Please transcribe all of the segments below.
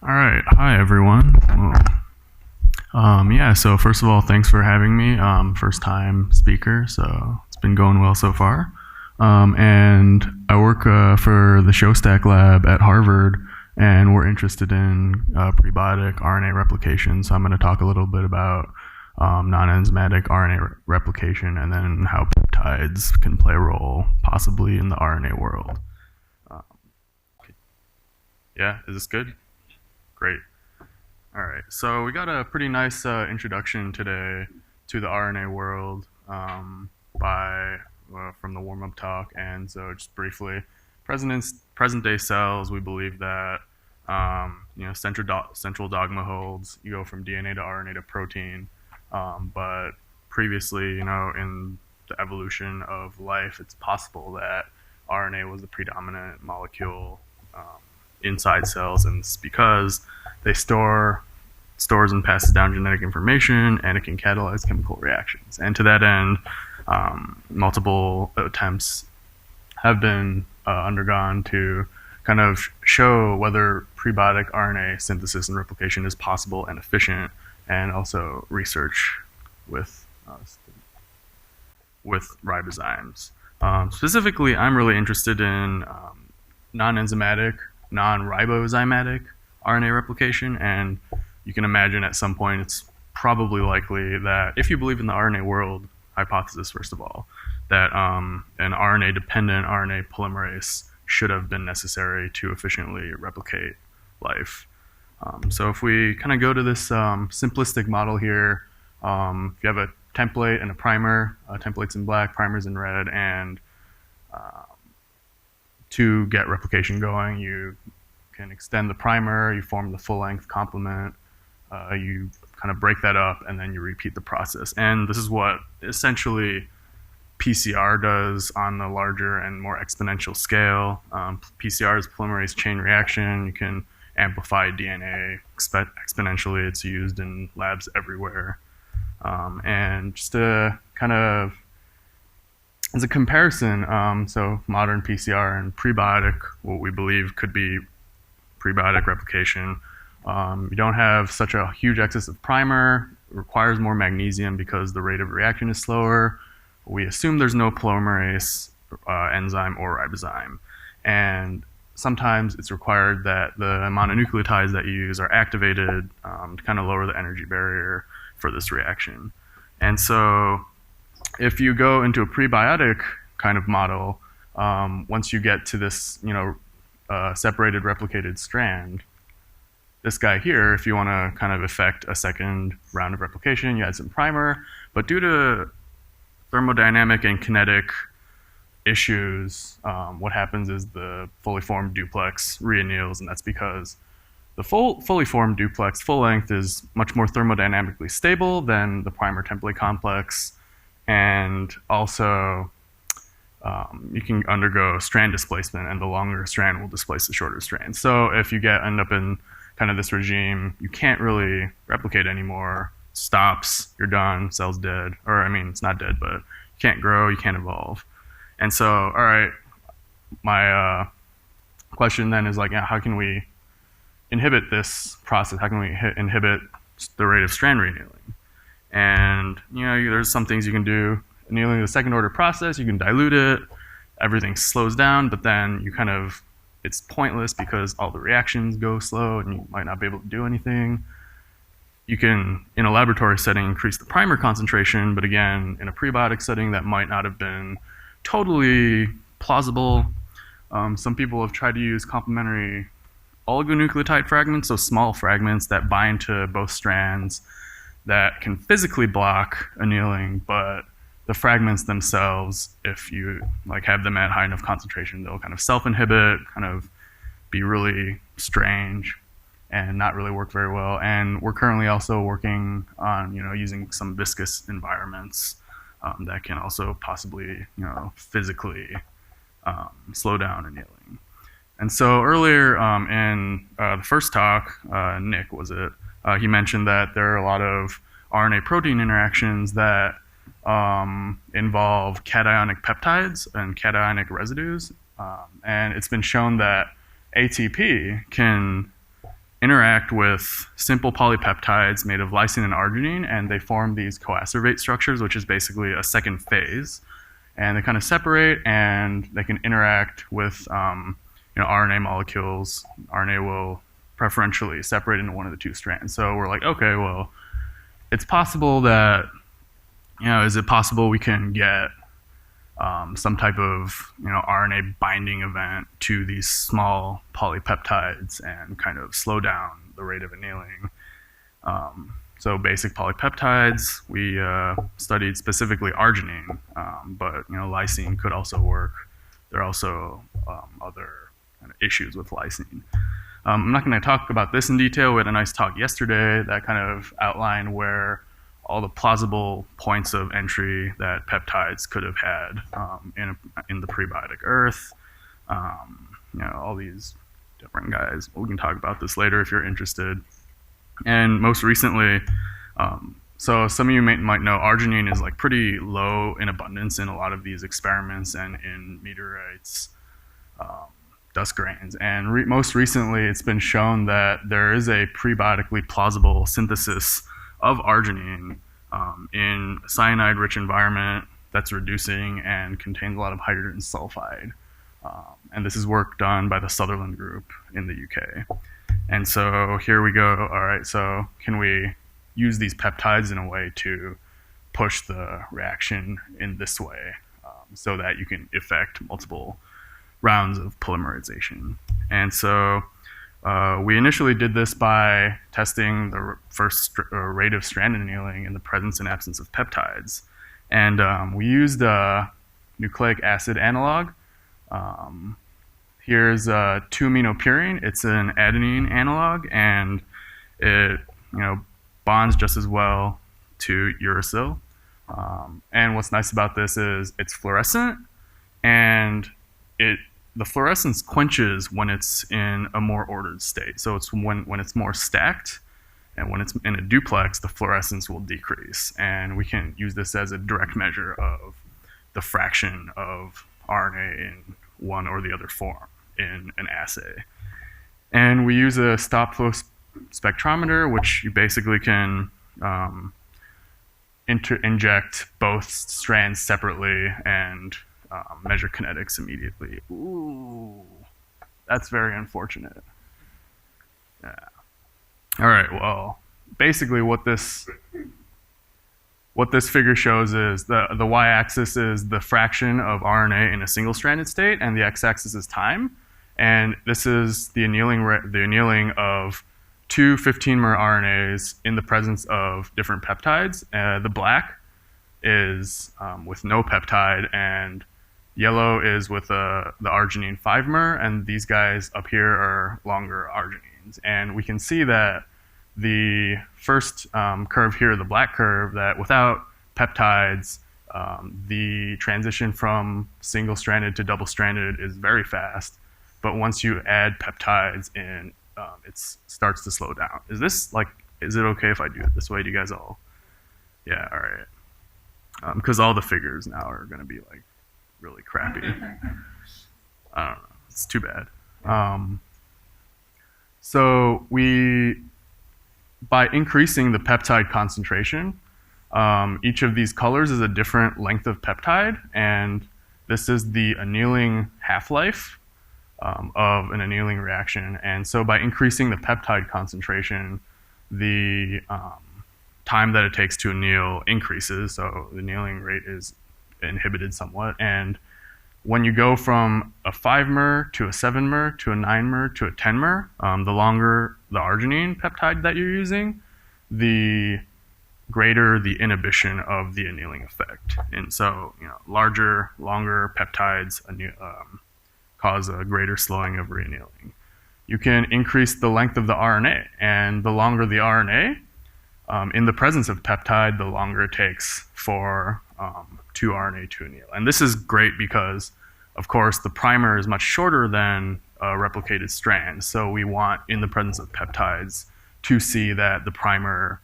All right. Hi, everyone. Yeah, so first of all, thanks for having me. First time speaker, so it's been going well so far. And I work for the ShowStack lab at Harvard, and we're interested in prebiotic RNA replication. So I'm going to talk a little bit about non-enzymatic RNA replication and then how peptides can play a role possibly in the RNA world. Uh, yeah, is this good? Great. All right, so we got a pretty nice introduction today to the RNA world by from the warm-up talk, and so just briefly, present-day cells. We believe that central dogma holds. You go from DNA to RNA to protein, but previously, in the evolution of life, it's possible that RNA was the predominant molecule inside cells, and it's because they stores and passes down genetic information, and it can catalyze chemical reactions. And to that end, multiple attempts have been undergone to kind of show whether prebiotic RNA synthesis and replication is possible and efficient, and also research with ribozymes. Specifically, I'm really interested in non-enzymatic, non-ribozymatic RNA replication, and you can imagine at some point it's probably likely that if you believe in the RNA world hypothesis, first of all, that an RNA-dependent RNA polymerase should have been necessary to efficiently replicate life. So if we kind of go to this simplistic model here, if you have a template and a primer, templates in black, primers in red, and to get replication going, you can extend the primer, you form the full-length complement, you kind of break that up, and then you repeat the process. And this is what essentially PCR does on the larger and more exponential scale. PCR is polymerase chain reaction. You can amplify DNA exponentially. It's used in labs everywhere. And just to kind of, as a comparison, so modern PCR and prebiotic, what we believe could be prebiotic replication, you don't have such a huge excess of primer. It requires more magnesium because the rate of reaction is slower. We assume there's no polymerase enzyme or ribozyme. And sometimes it's required that the mononucleotides that you use are activated to kind of lower the energy barrier for this reaction. And so if you go into a prebiotic kind of model, once you get to this, separated replicated strand, this guy here, if you want to kind of effect a second round of replication, you add some primer, but due to thermodynamic and kinetic issues, what happens is the fully formed duplex reanneals, and that's because the fully formed duplex full length is much more thermodynamically stable than the primer template complex, and also you can undergo strand displacement, and the longer strand will displace the shorter strand. So if you end up in kind of this regime, you can't really replicate anymore. Stops, you're done, cell's dead. Or, I mean, it's not dead, but you can't grow, you can't evolve. And so, all right, my question then is like, how can we inhibit this process? How can we inhibit the rate of strand reannealing? And, there's some things you can do. Annealing is a second order process, you can dilute it, everything slows down, but then it's pointless because all the reactions go slow and you might not be able to do anything. You can, in a laboratory setting, increase the primer concentration, but again, in a prebiotic setting, that might not have been totally plausible. Some people have tried to use complementary oligonucleotide fragments, so small fragments that bind to both strands that can physically block annealing, but the fragments themselves, if you have them at high enough concentration, they'll kind of self-inhibit, kind of be really strange and not really work very well. And we're currently also working on, using some viscous environments that can also possibly, physically slow down annealing. And so earlier in the first talk, Nick, he mentioned that there are a lot of RNA-protein interactions that involve cationic peptides and cationic residues. And it's been shown that ATP can interact with simple polypeptides made of lysine and arginine, and they form these coacervate structures, which is basically a second phase. And they kind of separate, and they can interact with RNA molecules. RNA will preferentially separate into one of the two strands. So we're like, okay, well, it's possible that, is it possible we can get some type of RNA binding event to these small polypeptides and kind of slow down the rate of annealing. So basic polypeptides, we studied specifically arginine, but lysine could also work. There are also other kind of issues with lysine. I'm not going to talk about this in detail. We had a nice talk yesterday that kind of outlined where all the plausible points of entry that peptides could have had in the prebiotic earth. All these different guys. We can talk about this later if you're interested. And most recently, so some of you might know arginine is like pretty low in abundance in a lot of these experiments and in meteorites, dust grains. And most recently, it's been shown that there is a prebiotically plausible synthesis of arginine in a cyanide-rich environment that's reducing and contains a lot of hydrogen sulfide. And this is work done by the Sutherland group in the UK. And so here we go. All right, so can we use these peptides in a way to push the reaction in this way so that you can effect multiple rounds of polymerization? And so we initially did this by testing the first rate of strand annealing in the presence and absence of peptides. And we used a nucleic acid analog. Here's 2-aminopurine. It's an adenine analog, and it bonds just as well to uracil. And what's nice about this is it's fluorescent, and the fluorescence quenches when it's in a more ordered state. So it's when it's more stacked, and when it's in a duplex, the fluorescence will decrease. And we can use this as a direct measure of the fraction of RNA in one or the other form in an assay. And we use a stop flow spectrometer, which you basically can inject both strands separately and measure kinetics immediately. Ooh, that's very unfortunate. Yeah. All right, well, basically what this figure shows is the y-axis is the fraction of RNA in a single-stranded state, and the x-axis is time. And this is the annealing of two 15-mer RNAs in the presence of different peptides. The black is with no peptide, and yellow is with the arginine 5-mer, and these guys up here are longer arginines. And we can see that the first curve here, the black curve, that without peptides, the transition from single-stranded to double-stranded is very fast. But once you add peptides in, it starts to slow down. Is it okay if I do it this way? Do you guys all? Yeah, all right. Because all the figures now are going to be like really crappy. I don't know. It's too bad. So by increasing the peptide concentration, each of these colors is a different length of peptide, and this is the annealing half-life of an annealing reaction. And so by increasing the peptide concentration, the time that it takes to anneal increases, so the annealing rate is inhibited somewhat. And when you go from a 5-mer to a 7-mer to a 9-mer to a 10-mer, the longer the arginine peptide that you're using, the greater the inhibition of the annealing effect. And so, larger, longer peptides cause a greater slowing of reannealing. You can increase the length of the RNA, and the longer the RNA, in the presence of peptide, the longer it takes for 2 RNA to anneal. And this is great because, of course, the primer is much shorter than a replicated strand. So we want, in the presence of peptides, to see that the primer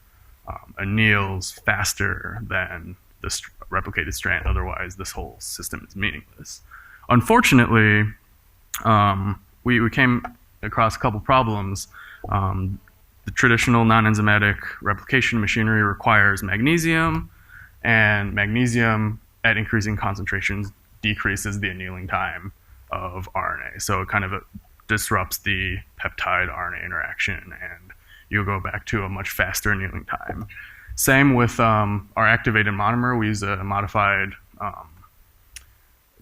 anneals faster than the replicated strand. Otherwise, this whole system is meaningless. Unfortunately, we came across a couple problems. The traditional non-enzymatic replication machinery requires magnesium, and magnesium at increasing concentrations decreases the annealing time of RNA. So it kind of disrupts the peptide RNA interaction, and you'll go back to a much faster annealing time. Same with our activated monomer. We use a modified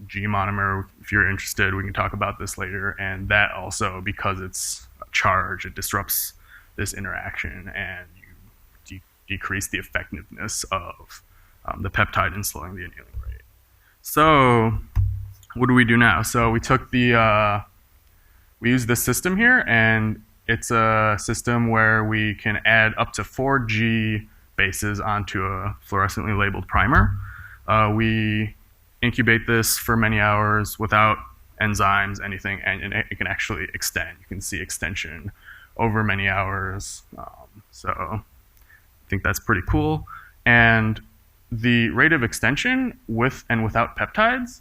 G monomer. If you're interested, we can talk about this later. And that also, because it's a charge, it disrupts this interaction, and you decrease the effectiveness of the peptide in slowing the annealing rate. So what do we do now? So we took we use this system here, and it's a system where we can add up to 4 G bases onto a fluorescently labeled primer. We incubate this for many hours without enzymes, anything, and it can actually extend. You can see extension over many hours. So I think that's pretty cool. And the rate of extension with and without peptides,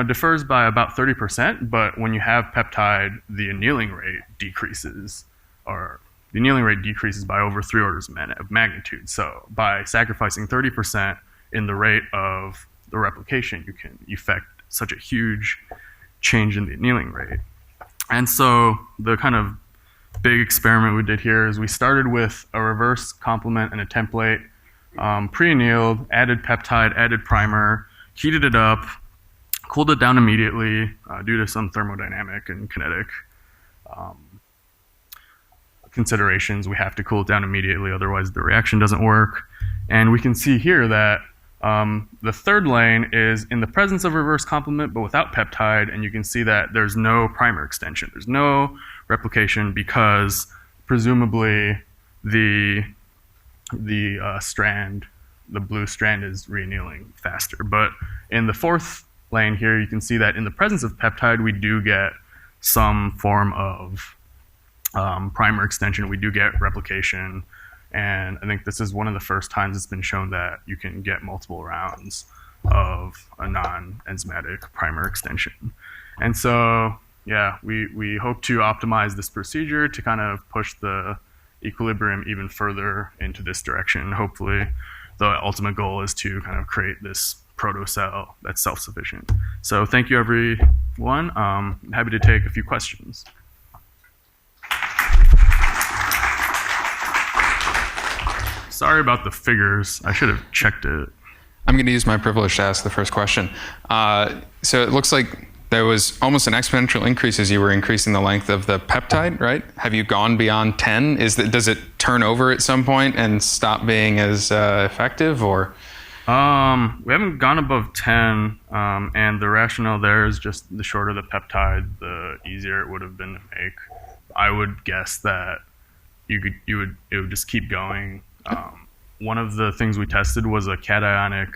differs by about 30%, but when you have peptide, the annealing rate decreases, or the annealing rate decreases by over 3 orders of magnitude. So by sacrificing 30% in the rate of the replication, you can effect such a huge change in the annealing rate. And so the kind of big experiment we did here is we started with a reverse complement and a template, pre-annealed, added peptide, added primer, heated it up, cooled it down immediately due to some thermodynamic and kinetic considerations. We have to cool it down immediately, otherwise the reaction doesn't work. And we can see here that the third lane is in the presence of reverse complement but without peptide, and you can see that there's no primer extension. There's no replication because presumably the strand, the blue strand, is reannealing faster. But in the fourth lane here, you can see that in the presence of peptide, we do get some form of primer extension. We do get replication. And I think this is one of the first times it's been shown that you can get multiple rounds of a non-enzymatic primer extension. And so, yeah, we hope to optimize this procedure to kind of push the equilibrium even further into this direction. Hopefully, the ultimate goal is to kind of create this proto-cell that's self-sufficient. So thank you, everyone. I'm happy to take a few questions. Sorry about the figures. I should have checked it. I'm going to use my privilege to ask the first question. So it looks like there was almost an exponential increase as you were increasing the length of the peptide, right? Have you gone beyond 10? Does it turn over at some point and stop being as effective, or? We haven't gone above 10, and the rationale there is just the shorter the peptide, the easier it would have been to make. I would guess that it would just keep going. One of the things we tested was a cationic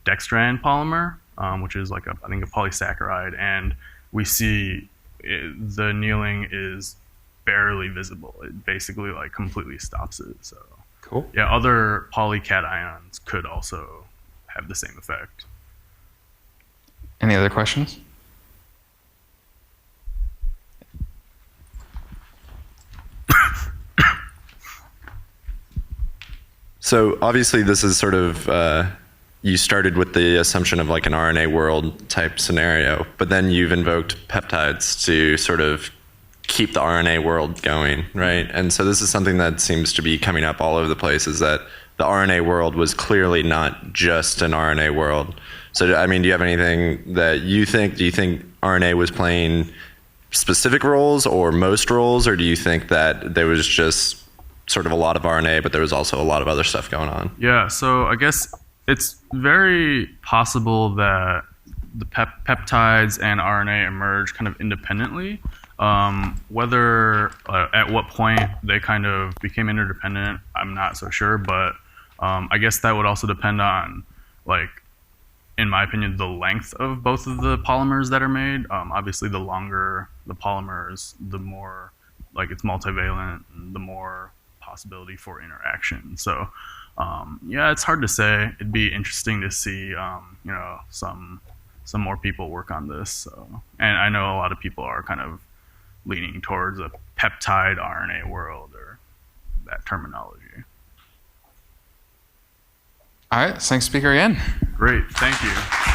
dextran polymer, which is like I think a polysaccharide, and we see the annealing is barely visible. It basically like completely stops it. So cool. Yeah, other polycations could also have the same effect. Any other questions? So obviously this is sort of, you started with the assumption of like an RNA world type scenario, but then you've invoked peptides to sort of keep the RNA world going, right? And so this is something that seems to be coming up all over the place, is that the RNA world was clearly not just an RNA world. So, I mean, do you have anything that do you think RNA was playing specific roles or most roles, or do you think that there was just sort of a lot of RNA, but there was also a lot of other stuff going on? Yeah, so I guess it's very possible that the peptides and RNA emerge kind of independently. Whether at what point they kind of became interdependent, I'm not so sure, but I guess that would also depend on, like, in my opinion, the length of both of the polymers that are made. Obviously, the longer the polymers, the more like it's multivalent, and the more possibility for interaction. So yeah, it's hard to say. It'd be interesting to see some more people work on this. So, and I know a lot of people are kind of leaning towards a peptide RNA world or that terminology. All right, thanks, speaker again. Great, thank you.